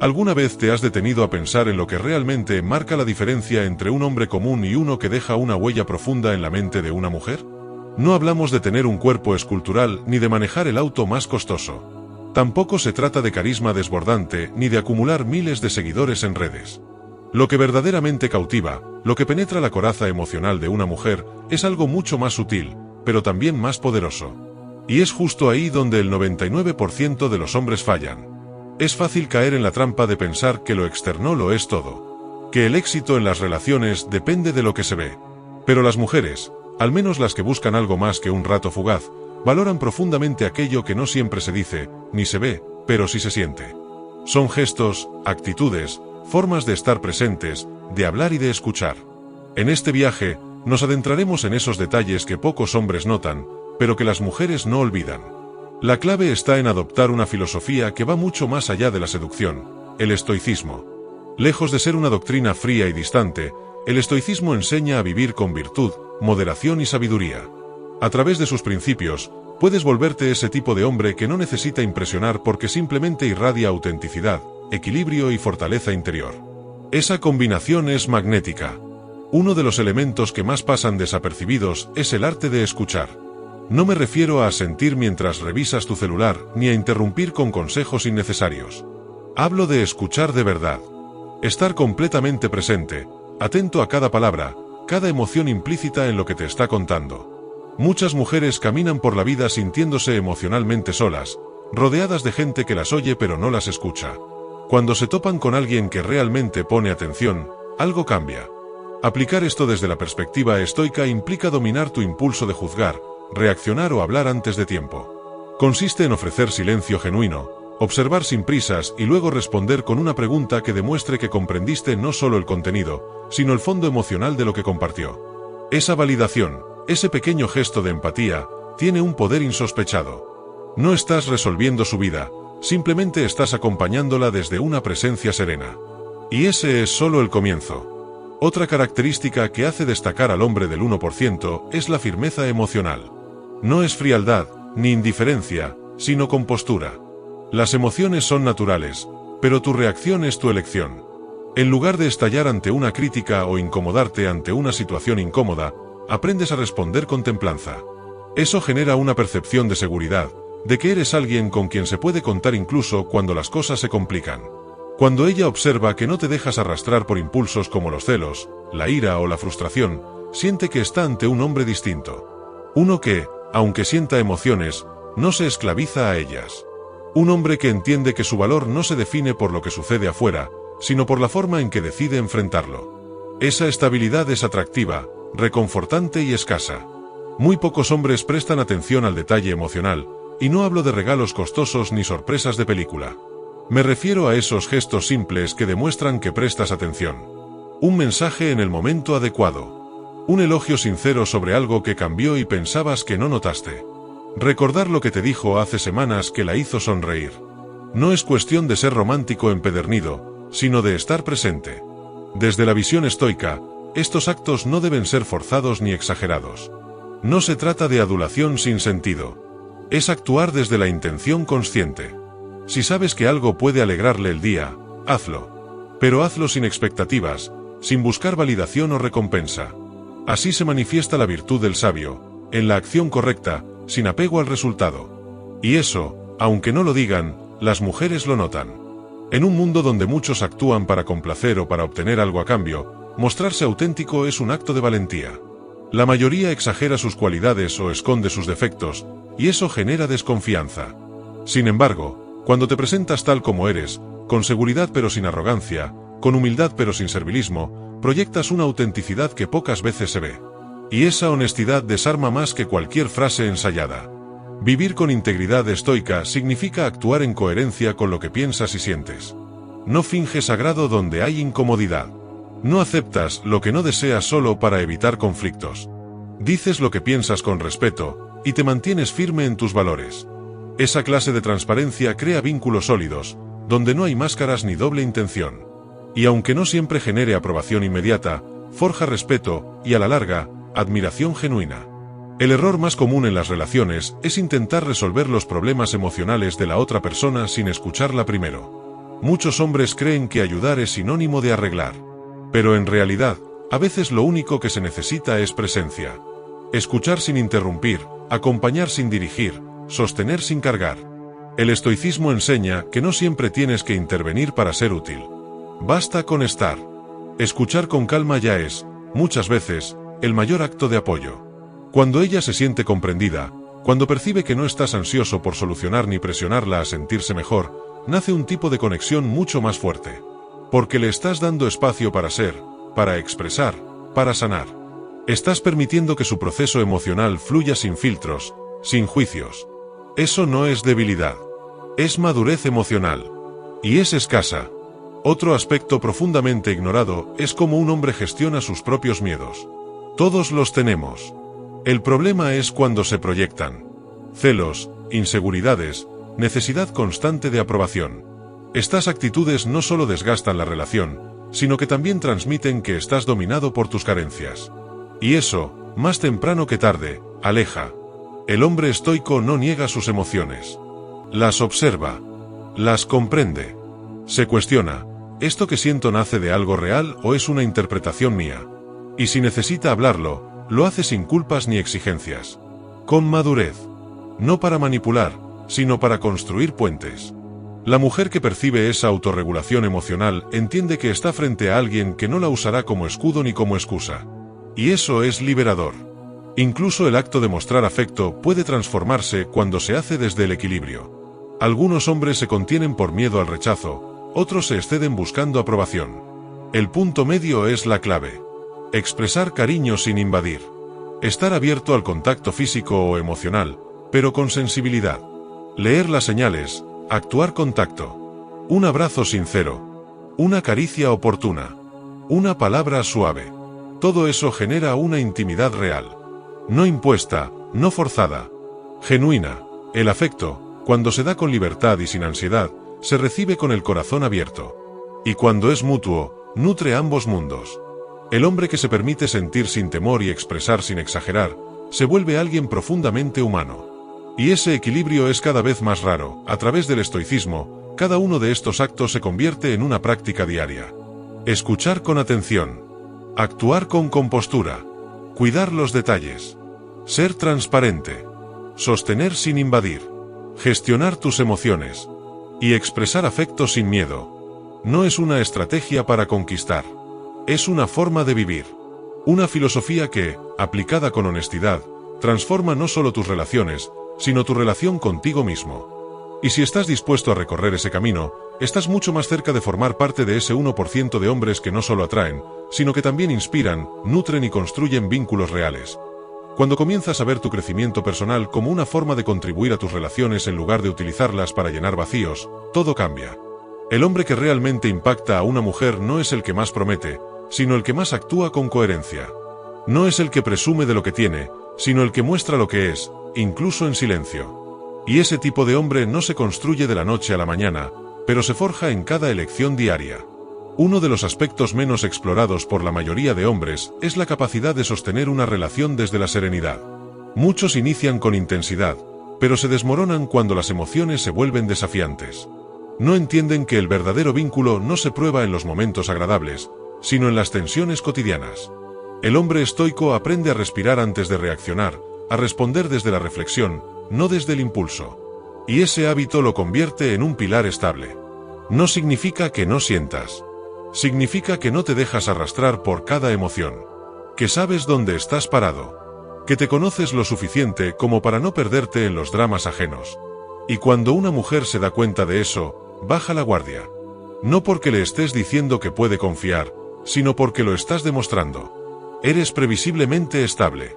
¿Alguna vez te has detenido a pensar en lo que realmente marca la diferencia entre un hombre común y uno que deja una huella profunda en la mente de una mujer? No hablamos de tener un cuerpo escultural ni de manejar el auto más costoso. Tampoco se trata de carisma desbordante ni de acumular miles de seguidores en redes. Lo que verdaderamente cautiva, lo que penetra la coraza emocional de una mujer, es algo mucho más sutil, pero también más poderoso. Y es justo ahí donde el 99% de los hombres fallan. Es fácil caer en la trampa de pensar que lo externo lo es todo, que el éxito en las relaciones depende de lo que se ve. Pero las mujeres, al menos las que buscan algo más que un rato fugaz, valoran profundamente aquello que no siempre se dice, ni se ve, pero sí se siente. Son gestos, actitudes, formas de estar presentes, de hablar y de escuchar. En este viaje, nos adentraremos en esos detalles que pocos hombres notan, pero que las mujeres no olvidan. La clave está en adoptar una filosofía que va mucho más allá de la seducción, el estoicismo. Lejos de ser una doctrina fría y distante, el estoicismo enseña a vivir con virtud, moderación y sabiduría. A través de sus principios, puedes volverte ese tipo de hombre que no necesita impresionar porque simplemente irradia autenticidad, equilibrio y fortaleza interior. Esa combinación es magnética. Uno de los elementos que más pasan desapercibidos es el arte de escuchar. No me refiero a asentir mientras revisas tu celular, ni a interrumpir con consejos innecesarios. Hablo de escuchar de verdad. Estar completamente presente, atento a cada palabra, cada emoción implícita en lo que te está contando. Muchas mujeres caminan por la vida sintiéndose emocionalmente solas, rodeadas de gente que las oye pero no las escucha. Cuando se topan con alguien que realmente pone atención, algo cambia. Aplicar esto desde la perspectiva estoica implica dominar tu impulso de juzgar, reaccionar o hablar antes de tiempo. Consiste en ofrecer silencio genuino, observar sin prisas y luego responder con una pregunta que demuestre que comprendiste no solo el contenido, sino el fondo emocional de lo que compartió. Esa validación, ese pequeño gesto de empatía, tiene un poder insospechado. No estás resolviendo su vida, simplemente estás acompañándola desde una presencia serena. Y ese es solo el comienzo. Otra característica que hace destacar al hombre del 1% es la firmeza emocional. No es frialdad, ni indiferencia, sino compostura. Las emociones son naturales, pero tu reacción es tu elección. En lugar de estallar ante una crítica o incomodarte ante una situación incómoda, aprendes a responder con templanza. Eso genera una percepción de seguridad, de que eres alguien con quien se puede contar incluso cuando las cosas se complican. Cuando ella observa que no te dejas arrastrar por impulsos como los celos, la ira o la frustración, siente que está ante un hombre distinto. Uno que, aunque sienta emociones, no se esclaviza a ellas. Un hombre que entiende que su valor no se define por lo que sucede afuera, sino por la forma en que decide enfrentarlo. Esa estabilidad es atractiva, reconfortante y escasa. Muy pocos hombres prestan atención al detalle emocional, y no hablo de regalos costosos ni sorpresas de película. Me refiero a esos gestos simples que demuestran que prestas atención. Un mensaje en el momento adecuado. Un elogio sincero sobre algo que cambió y pensabas que no notaste. Recordar lo que te dijo hace semanas que la hizo sonreír. No es cuestión de ser romántico empedernido, sino de estar presente. Desde la visión estoica, estos actos no deben ser forzados ni exagerados. No se trata de adulación sin sentido. Es actuar desde la intención consciente. Si sabes que algo puede alegrarle el día, hazlo. Pero hazlo sin expectativas, sin buscar validación o recompensa. Así se manifiesta la virtud del sabio, en la acción correcta, sin apego al resultado. Y eso, aunque no lo digan, las mujeres lo notan. En un mundo donde muchos actúan para complacer o para obtener algo a cambio, mostrarse auténtico es un acto de valentía. La mayoría exagera sus cualidades o esconde sus defectos, y eso genera desconfianza. Sin embargo, cuando te presentas tal como eres, con seguridad pero sin arrogancia, con humildad pero sin servilismo, proyectas una autenticidad que pocas veces se ve. Y esa honestidad desarma más que cualquier frase ensayada. Vivir con integridad estoica significa actuar en coherencia con lo que piensas y sientes. No finges agrado donde hay incomodidad. No aceptas lo que no deseas solo para evitar conflictos. Dices lo que piensas con respeto, y te mantienes firme en tus valores. Esa clase de transparencia crea vínculos sólidos, donde no hay máscaras ni doble intención. Y aunque no siempre genere aprobación inmediata, forja respeto y, a la larga, admiración genuina. El error más común en las relaciones es intentar resolver los problemas emocionales de la otra persona sin escucharla primero. Muchos hombres creen que ayudar es sinónimo de arreglar. Pero en realidad, a veces lo único que se necesita es presencia. Escuchar sin interrumpir, acompañar sin dirigir, sostener sin cargar. El estoicismo enseña que no siempre tienes que intervenir para ser útil. Basta con estar. Escuchar con calma ya es, muchas veces, el mayor acto de apoyo. Cuando ella se siente comprendida, cuando percibe que no estás ansioso por solucionar ni presionarla a sentirse mejor, nace un tipo de conexión mucho más fuerte. Porque le estás dando espacio para ser, para expresar, para sanar. Estás permitiendo que su proceso emocional fluya sin filtros, sin juicios. Eso no es debilidad. Es madurez emocional. Y es escasa. Otro aspecto profundamente ignorado es cómo un hombre gestiona sus propios miedos. Todos los tenemos. El problema es cuando se proyectan. Celos, inseguridades, necesidad constante de aprobación. Estas actitudes no solo desgastan la relación, sino que también transmiten que estás dominado por tus carencias. Y eso, más temprano que tarde, aleja. El hombre estoico no niega sus emociones. Las observa. Las comprende. Se cuestiona, ¿esto que siento nace de algo real o es una interpretación mía? Y si necesita hablarlo, lo hace sin culpas ni exigencias. Con madurez. No para manipular, sino para construir puentes. La mujer que percibe esa autorregulación emocional entiende que está frente a alguien que no la usará como escudo ni como excusa. Y eso es liberador. Incluso el acto de mostrar afecto puede transformarse cuando se hace desde el equilibrio. Algunos hombres se contienen por miedo al rechazo, otros se exceden buscando aprobación. El punto medio es la clave. Expresar cariño sin invadir. Estar abierto al contacto físico o emocional, pero con sensibilidad. Leer las señales, actuar con tacto. Un abrazo sincero. Una caricia oportuna. Una palabra suave. Todo eso genera una intimidad real. No impuesta, no forzada. Genuina. El afecto, cuando se da con libertad y sin ansiedad, se recibe con el corazón abierto. Y cuando es mutuo, nutre ambos mundos. El hombre que se permite sentir sin temor y expresar sin exagerar, se vuelve alguien profundamente humano. Y ese equilibrio es cada vez más raro. A través del estoicismo, cada uno de estos actos se convierte en una práctica diaria. Escuchar con atención. Actuar con compostura. Cuidar los detalles. Ser transparente. Sostener sin invadir. Gestionar tus emociones. Y expresar afecto sin miedo. No es una estrategia para conquistar. Es una forma de vivir. Una filosofía que, aplicada con honestidad, transforma no solo tus relaciones, sino tu relación contigo mismo. Y si estás dispuesto a recorrer ese camino, estás mucho más cerca de formar parte de ese 1% de hombres que no solo atraen, sino que también inspiran, nutren y construyen vínculos reales. Cuando comienzas a ver tu crecimiento personal como una forma de contribuir a tus relaciones en lugar de utilizarlas para llenar vacíos, todo cambia. El hombre que realmente impacta a una mujer no es el que más promete, sino el que más actúa con coherencia. No es el que presume de lo que tiene, sino el que muestra lo que es, incluso en silencio. Y ese tipo de hombre no se construye de la noche a la mañana, pero se forja en cada elección diaria. Uno de los aspectos menos explorados por la mayoría de hombres es la capacidad de sostener una relación desde la serenidad. Muchos inician con intensidad, pero se desmoronan cuando las emociones se vuelven desafiantes. No entienden que el verdadero vínculo no se prueba en los momentos agradables, sino en las tensiones cotidianas. El hombre estoico aprende a respirar antes de reaccionar, a responder desde la reflexión, no desde el impulso. Y ese hábito lo convierte en un pilar estable. No significa que no sientas. Significa que no te dejas arrastrar por cada emoción. Que sabes dónde estás parado. Que te conoces lo suficiente como para no perderte en los dramas ajenos. Y cuando una mujer se da cuenta de eso, baja la guardia. No porque le estés diciendo que puede confiar, sino porque lo estás demostrando. Eres previsiblemente estable.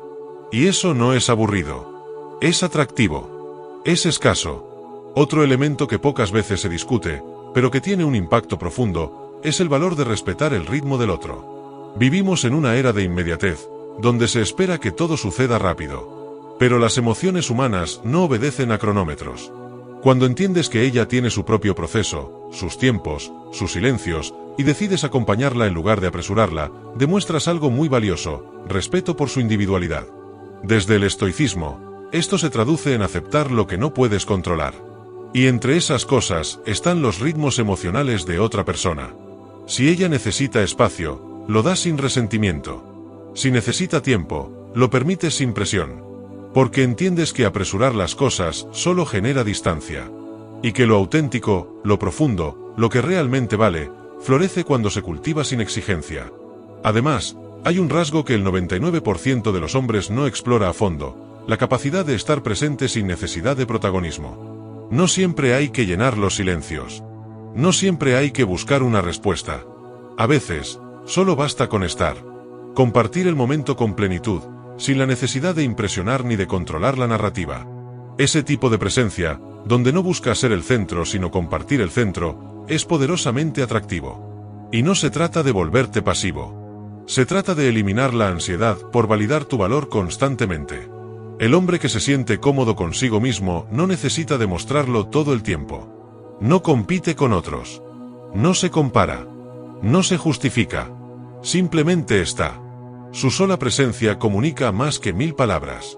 Y eso no es aburrido. Es atractivo. Es escaso. Otro elemento que pocas veces se discute, pero que tiene un impacto profundo, es el valor de respetar el ritmo del otro. Vivimos en una era de inmediatez, donde se espera que todo suceda rápido. Pero las emociones humanas no obedecen a cronómetros. Cuando entiendes que ella tiene su propio proceso, sus tiempos, sus silencios, y decides acompañarla en lugar de apresurarla, demuestras algo muy valioso: respeto por su individualidad. Desde el estoicismo, esto se traduce en aceptar lo que no puedes controlar. Y entre esas cosas están los ritmos emocionales de otra persona. Si ella necesita espacio, lo das sin resentimiento. Si necesita tiempo, lo permites sin presión. Porque entiendes que apresurar las cosas solo genera distancia. Y que lo auténtico, lo profundo, lo que realmente vale, florece cuando se cultiva sin exigencia. Además, hay un rasgo que el 99% de los hombres no explora a fondo: la capacidad de estar presente sin necesidad de protagonismo. No siempre hay que llenar los silencios. No siempre hay que buscar una respuesta. A veces, solo basta con estar. Compartir el momento con plenitud, sin la necesidad de impresionar ni de controlar la narrativa. Ese tipo de presencia, donde no buscas ser el centro sino compartir el centro, es poderosamente atractivo. Y no se trata de volverte pasivo. Se trata de eliminar la ansiedad por validar tu valor constantemente. El hombre que se siente cómodo consigo mismo no necesita demostrarlo todo el tiempo. No compite con otros. No se compara. No se justifica. Simplemente está. Su sola presencia comunica más que 1000 palabras.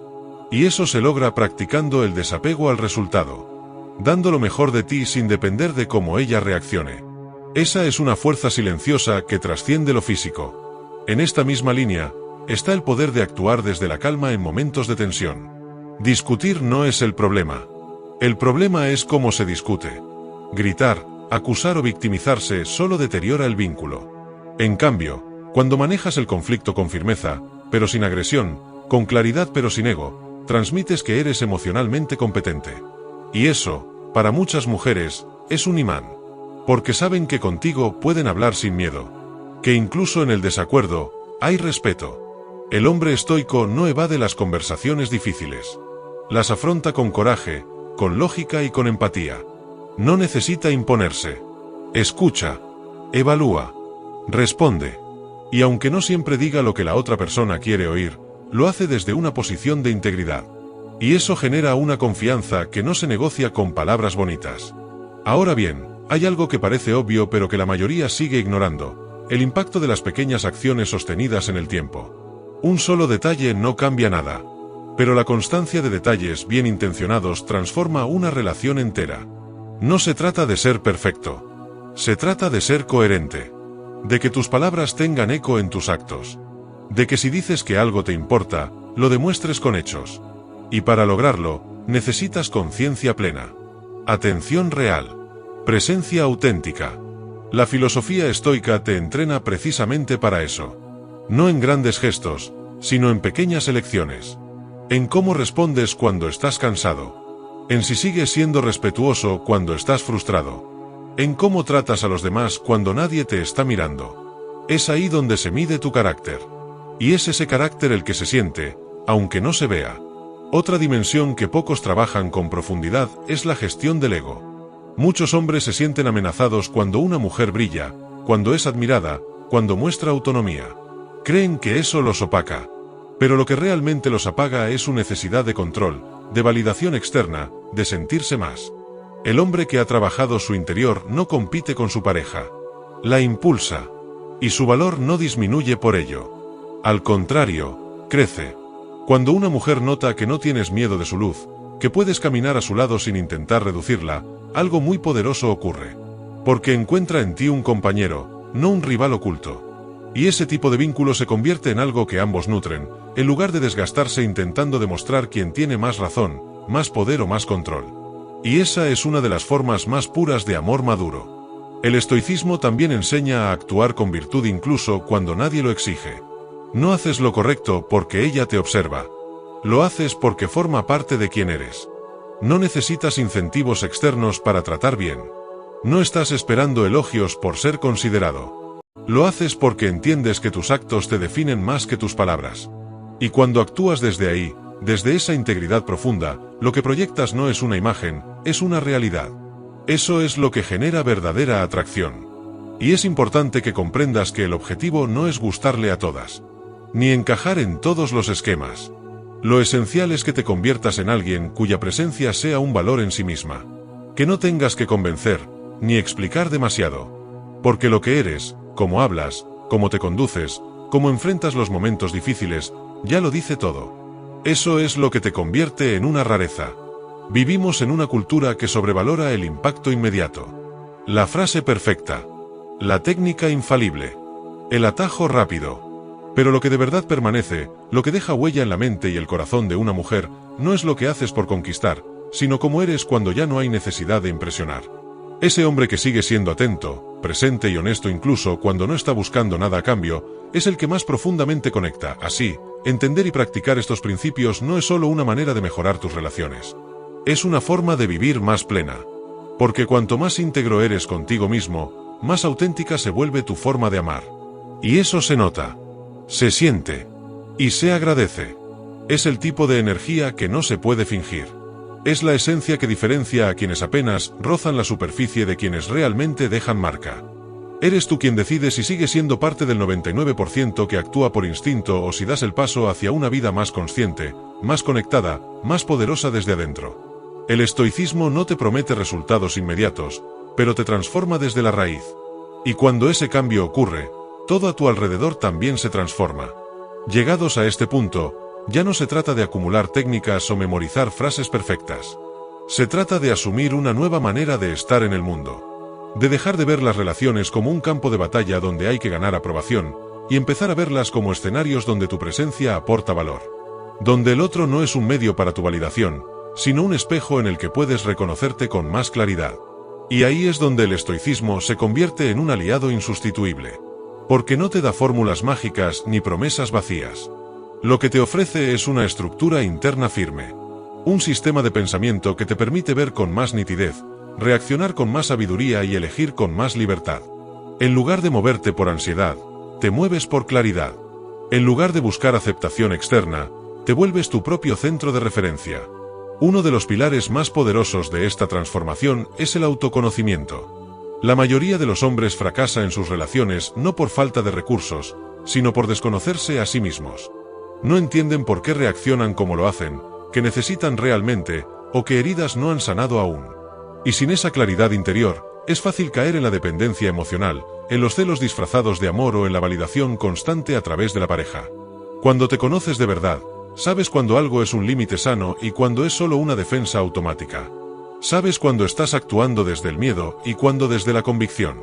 Y eso se logra practicando el desapego al resultado. Dando lo mejor de ti sin depender de cómo ella reaccione. Esa es una fuerza silenciosa que trasciende lo físico. En esta misma línea está el poder de actuar desde la calma en momentos de tensión. Discutir no es el problema. El problema es cómo se discute. Gritar, acusar o victimizarse solo deteriora el vínculo. En cambio, cuando manejas el conflicto con firmeza, pero sin agresión, con claridad pero sin ego, transmites que eres emocionalmente competente. Y eso, para muchas mujeres, es un imán. Porque saben que contigo pueden hablar sin miedo. Que incluso en el desacuerdo, hay respeto. El hombre estoico no evade las conversaciones difíciles. Las afronta con coraje, con lógica y con empatía. No necesita imponerse. Escucha. Evalúa. Responde. Y aunque no siempre diga lo que la otra persona quiere oír, lo hace desde una posición de integridad. Y eso genera una confianza que no se negocia con palabras bonitas. Ahora bien, hay algo que parece obvio pero que la mayoría sigue ignorando: el impacto de las pequeñas acciones sostenidas en el tiempo. Un solo detalle no cambia nada. Pero la constancia de detalles bien intencionados transforma una relación entera. No se trata de ser perfecto. Se trata de ser coherente. De que tus palabras tengan eco en tus actos. De que si dices que algo te importa, lo demuestres con hechos. Y para lograrlo, necesitas conciencia plena. Atención real. Presencia auténtica. La filosofía estoica te entrena precisamente para eso. No en grandes gestos, sino en pequeñas elecciones. En cómo respondes cuando estás cansado. En si sigues siendo respetuoso cuando estás frustrado. En cómo tratas a los demás cuando nadie te está mirando. Es ahí donde se mide tu carácter. Y es ese carácter el que se siente, aunque no se vea. Otra dimensión que pocos trabajan con profundidad es la gestión del ego. Muchos hombres se sienten amenazados cuando una mujer brilla, cuando es admirada, cuando muestra autonomía. Creen que eso los opaca. Pero lo que realmente los apaga es su necesidad de control, de validación externa, de sentirse más. El hombre que ha trabajado su interior no compite con su pareja. La impulsa. Y su valor no disminuye por ello. Al contrario, crece. Cuando una mujer nota que no tienes miedo de su luz, que puedes caminar a su lado sin intentar reducirla, algo muy poderoso ocurre. Porque encuentra en ti un compañero, no un rival oculto. Y ese tipo de vínculo se convierte en algo que ambos nutren, en lugar de desgastarse intentando demostrar quién tiene más razón, más poder o más control. Y esa es una de las formas más puras de amor maduro. El estoicismo también enseña a actuar con virtud incluso cuando nadie lo exige. No haces lo correcto porque ella te observa. Lo haces porque forma parte de quien eres. No necesitas incentivos externos para tratar bien. No estás esperando elogios por ser considerado. Lo haces porque entiendes que tus actos te definen más que tus palabras. Y cuando actúas desde ahí, desde esa integridad profunda, lo que proyectas no es una imagen, es una realidad. Eso es lo que genera verdadera atracción. Y es importante que comprendas que el objetivo no es gustarle a todas, ni encajar en todos los esquemas. Lo esencial es que te conviertas en alguien cuya presencia sea un valor en sí misma. Que no tengas que convencer, ni explicar demasiado. Porque lo que eres, cómo hablas, cómo te conduces, cómo enfrentas los momentos difíciles, ya lo dice todo. Eso es lo que te convierte en una rareza. Vivimos en una cultura que sobrevalora el impacto inmediato. La frase perfecta. La técnica infalible. El atajo rápido. Pero lo que de verdad permanece, lo que deja huella en la mente y el corazón de una mujer, no es lo que haces por conquistar, sino cómo eres cuando ya no hay necesidad de impresionar. Ese hombre que sigue siendo atento, presente y honesto incluso cuando no está buscando nada a cambio, es el que más profundamente conecta. Así, entender y practicar estos principios no es solo una manera de mejorar tus relaciones. Es una forma de vivir más plena. Porque cuanto más íntegro eres contigo mismo, más auténtica se vuelve tu forma de amar. Y eso se nota, se siente y se agradece. Es el tipo de energía que no se puede fingir. Es la esencia que diferencia a quienes apenas rozan la superficie de quienes realmente dejan marca. Eres tú quien decide si sigues siendo parte del 99% que actúa por instinto o si das el paso hacia una vida más consciente, más conectada, más poderosa desde adentro. El estoicismo no te promete resultados inmediatos, pero te transforma desde la raíz. Y cuando ese cambio ocurre, todo a tu alrededor también se transforma. Llegados a este punto, ya no se trata de acumular técnicas o memorizar frases perfectas. Se trata de asumir una nueva manera de estar en el mundo. De dejar de ver las relaciones como un campo de batalla donde hay que ganar aprobación, y empezar a verlas como escenarios donde tu presencia aporta valor. Donde el otro no es un medio para tu validación, sino un espejo en el que puedes reconocerte con más claridad. Y ahí es donde el estoicismo se convierte en un aliado insustituible. Porque no te da fórmulas mágicas ni promesas vacías. Lo que te ofrece es una estructura interna firme. Un sistema de pensamiento que te permite ver con más nitidez, reaccionar con más sabiduría y elegir con más libertad. En lugar de moverte por ansiedad, te mueves por claridad. En lugar de buscar aceptación externa, te vuelves tu propio centro de referencia. Uno de los pilares más poderosos de esta transformación es el autoconocimiento. La mayoría de los hombres fracasa en sus relaciones no por falta de recursos, sino por desconocerse a sí mismos. No entienden por qué reaccionan como lo hacen, qué necesitan realmente, o qué heridas no han sanado aún. Y sin esa claridad interior, es fácil caer en la dependencia emocional, en los celos disfrazados de amor o en la validación constante a través de la pareja. Cuando te conoces de verdad, sabes cuando algo es un límite sano y cuando es solo una defensa automática. Sabes cuando estás actuando desde el miedo y cuando desde la convicción.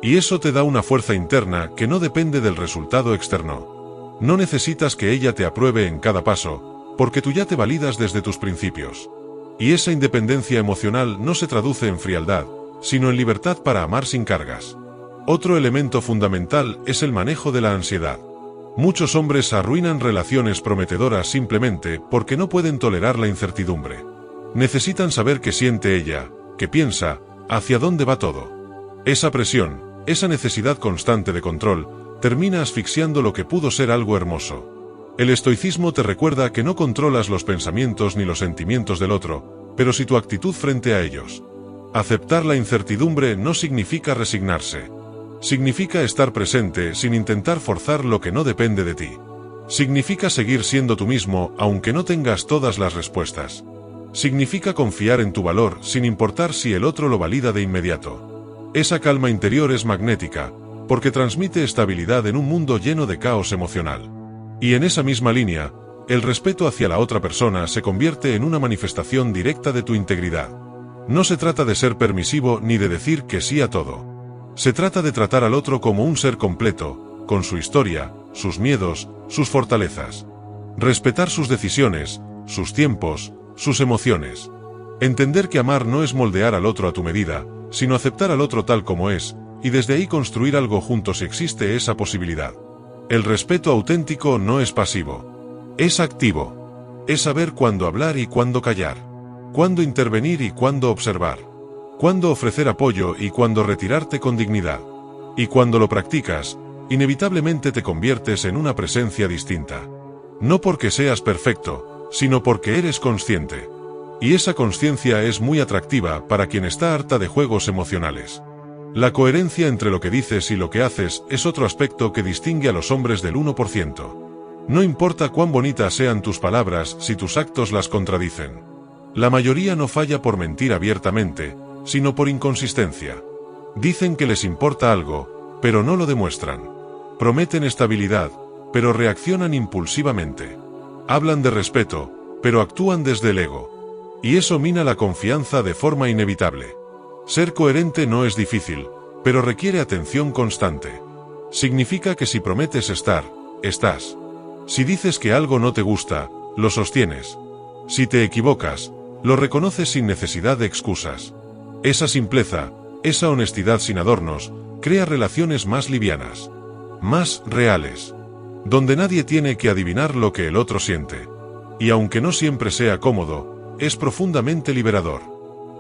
Y eso te da una fuerza interna que no depende del resultado externo. No necesitas que ella te apruebe en cada paso, porque tú ya te validas desde tus principios. Y esa independencia emocional no se traduce en frialdad, sino en libertad para amar sin cargas. Otro elemento fundamental es el manejo de la ansiedad. Muchos hombres arruinan relaciones prometedoras simplemente porque no pueden tolerar la incertidumbre. Necesitan saber qué siente ella, qué piensa, hacia dónde va todo. Esa presión, esa necesidad constante de control, termina asfixiando lo que pudo ser algo hermoso. El estoicismo te recuerda que no controlas los pensamientos ni los sentimientos del otro, pero sí tu actitud frente a ellos. Aceptar la incertidumbre no significa resignarse. Significa estar presente sin intentar forzar lo que no depende de ti. Significa seguir siendo tú mismo aunque no tengas todas las respuestas. Significa confiar en tu valor sin importar si el otro lo valida de inmediato. Esa calma interior es magnética, porque transmite estabilidad en un mundo lleno de caos emocional. Y en esa misma línea, el respeto hacia la otra persona se convierte en una manifestación directa de tu integridad. No se trata de ser permisivo ni de decir que sí a todo. Se trata de tratar al otro como un ser completo, con su historia, sus miedos, sus fortalezas. Respetar sus decisiones, sus tiempos, sus emociones. Entender que amar no es moldear al otro a tu medida, sino aceptar al otro tal como es, y desde ahí construir algo juntos si existe esa posibilidad. El respeto auténtico no es pasivo. Es activo. Es saber cuándo hablar y cuándo callar. Cuándo intervenir y cuándo observar. Cuándo ofrecer apoyo y cuándo retirarte con dignidad. Y cuando lo practicas, inevitablemente te conviertes en una presencia distinta. No porque seas perfecto, sino porque eres consciente. Y esa conciencia es muy atractiva para quien está harta de juegos emocionales. La coherencia entre lo que dices y lo que haces es otro aspecto que distingue a los hombres del 1%. No importa cuán bonitas sean tus palabras si tus actos las contradicen. La mayoría no falla por mentir abiertamente, sino por inconsistencia. Dicen que les importa algo, pero no lo demuestran. Prometen estabilidad, pero reaccionan impulsivamente. Hablan de respeto, pero actúan desde el ego. Y eso mina la confianza de forma inevitable. Ser coherente no es difícil, pero requiere atención constante. Significa que si prometes estar, estás. Si dices que algo no te gusta, lo sostienes. Si te equivocas, lo reconoces sin necesidad de excusas. Esa simpleza, esa honestidad sin adornos, crea relaciones más livianas, más reales, donde nadie tiene que adivinar lo que el otro siente. Y aunque no siempre sea cómodo, es profundamente liberador.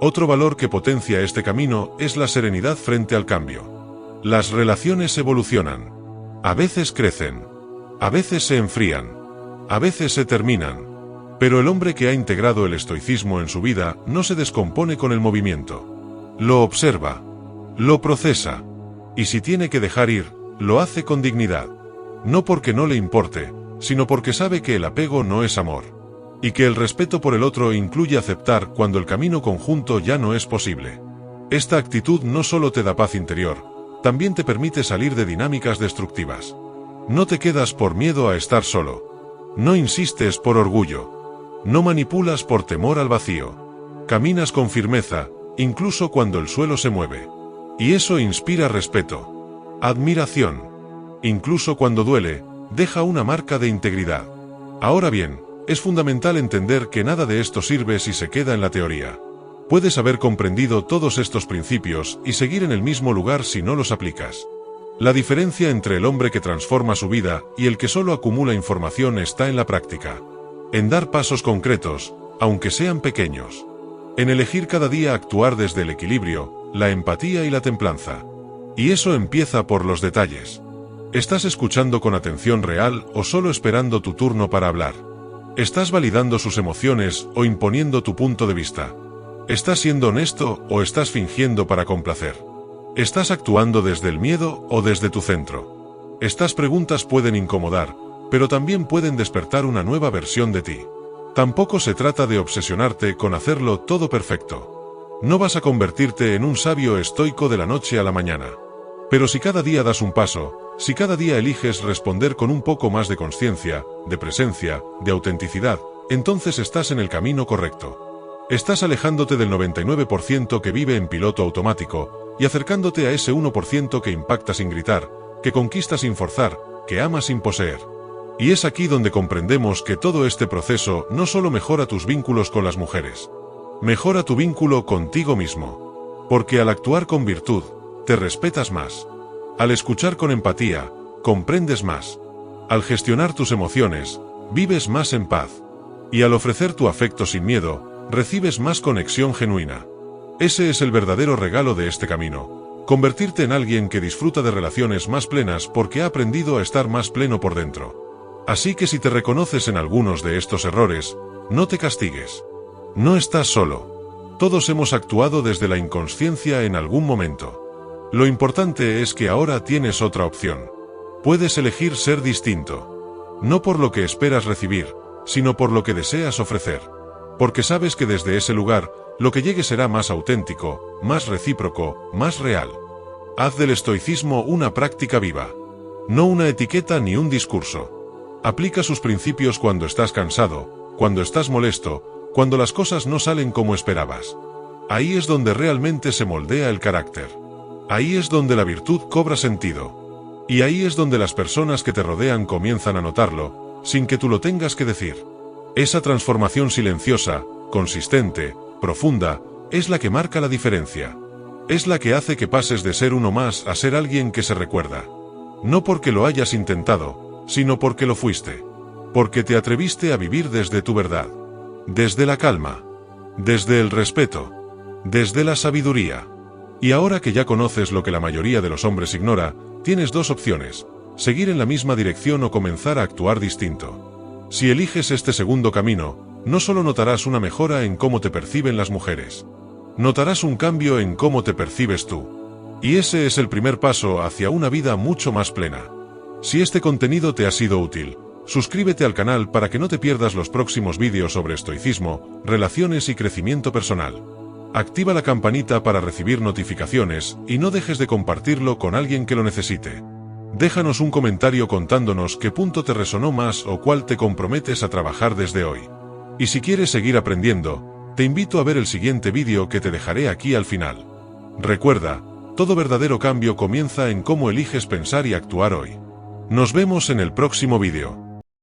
Otro valor que potencia este camino es la serenidad frente al cambio. Las relaciones evolucionan. A veces crecen. A veces se enfrían. A veces se terminan. Pero el hombre que ha integrado el estoicismo en su vida no se descompone con el movimiento. Lo observa. Lo procesa. Y si tiene que dejar ir, lo hace con dignidad. No porque no le importe, sino porque sabe que el apego no es amor. Y que el respeto por el otro incluye aceptar cuando el camino conjunto ya no es posible. Esta actitud no solo te da paz interior, también te permite salir de dinámicas destructivas. No te quedas por miedo a estar solo. No insistes por orgullo. No manipulas por temor al vacío. Caminas con firmeza, incluso cuando el suelo se mueve. Y eso inspira respeto. Admiración. Incluso cuando duele, deja una marca de integridad. Ahora bien, es fundamental entender que nada de esto sirve si se queda en la teoría. Puedes haber comprendido todos estos principios y seguir en el mismo lugar si no los aplicas. La diferencia entre el hombre que transforma su vida y el que solo acumula información está en la práctica. En dar pasos concretos, aunque sean pequeños. En elegir cada día actuar desde el equilibrio, la empatía y la templanza. Y eso empieza por los detalles. ¿Estás escuchando con atención real o solo esperando tu turno para hablar? ¿Estás validando sus emociones o imponiendo tu punto de vista? ¿Estás siendo honesto o estás fingiendo para complacer? ¿Estás actuando desde el miedo o desde tu centro? Estas preguntas pueden incomodar, pero también pueden despertar una nueva versión de ti. Tampoco se trata de obsesionarte con hacerlo todo perfecto. No vas a convertirte en un sabio estoico de la noche a la mañana. Pero si cada día das un paso, si cada día eliges responder con un poco más de consciencia, de presencia, de autenticidad, entonces estás en el camino correcto. Estás alejándote del 99% que vive en piloto automático y acercándote a ese 1% que impacta sin gritar, que conquista sin forzar, que ama sin poseer. Y es aquí donde comprendemos que todo este proceso no solo mejora tus vínculos con las mujeres, mejora tu vínculo contigo mismo. Porque al actuar con virtud, te respetas más. Al escuchar con empatía, comprendes más. Al gestionar tus emociones, vives más en paz. Y al ofrecer tu afecto sin miedo, recibes más conexión genuina. Ese es el verdadero regalo de este camino. Convertirte en alguien que disfruta de relaciones más plenas porque ha aprendido a estar más pleno por dentro. Así que si te reconoces en algunos de estos errores, no te castigues. No estás solo. Todos hemos actuado desde la inconsciencia en algún momento. Lo importante es que ahora tienes otra opción. Puedes elegir ser distinto. No por lo que esperas recibir, sino por lo que deseas ofrecer. Porque sabes que desde ese lugar, lo que llegue será más auténtico, más recíproco, más real. Haz del estoicismo una práctica viva. No una etiqueta ni un discurso. Aplica sus principios cuando estás cansado, cuando estás molesto, cuando las cosas no salen como esperabas. Ahí es donde realmente se moldea el carácter. Ahí es donde la virtud cobra sentido. Y ahí es donde las personas que te rodean comienzan a notarlo, sin que tú lo tengas que decir. Esa transformación silenciosa, consistente, profunda, es la que marca la diferencia. Es la que hace que pases de ser uno más a ser alguien que se recuerda. No porque lo hayas intentado, sino porque lo fuiste. Porque te atreviste a vivir desde tu verdad. Desde la calma. Desde el respeto. Desde la sabiduría. Y ahora que ya conoces lo que la mayoría de los hombres ignora, tienes dos opciones: seguir en la misma dirección o comenzar a actuar distinto. Si eliges este segundo camino, no solo notarás una mejora en cómo te perciben las mujeres. Notarás un cambio en cómo te percibes tú. Y ese es el primer paso hacia una vida mucho más plena. Si este contenido te ha sido útil, suscríbete al canal para que no te pierdas los próximos vídeos sobre estoicismo, relaciones y crecimiento personal. Activa la campanita para recibir notificaciones y no dejes de compartirlo con alguien que lo necesite. Déjanos un comentario contándonos qué punto te resonó más o cuál te comprometes a trabajar desde hoy. Y si quieres seguir aprendiendo, Te invito a ver el siguiente vídeo que te dejaré aquí al final. Recuerda, todo verdadero cambio comienza en cómo eliges pensar y actuar hoy. Nos vemos en el próximo vídeo.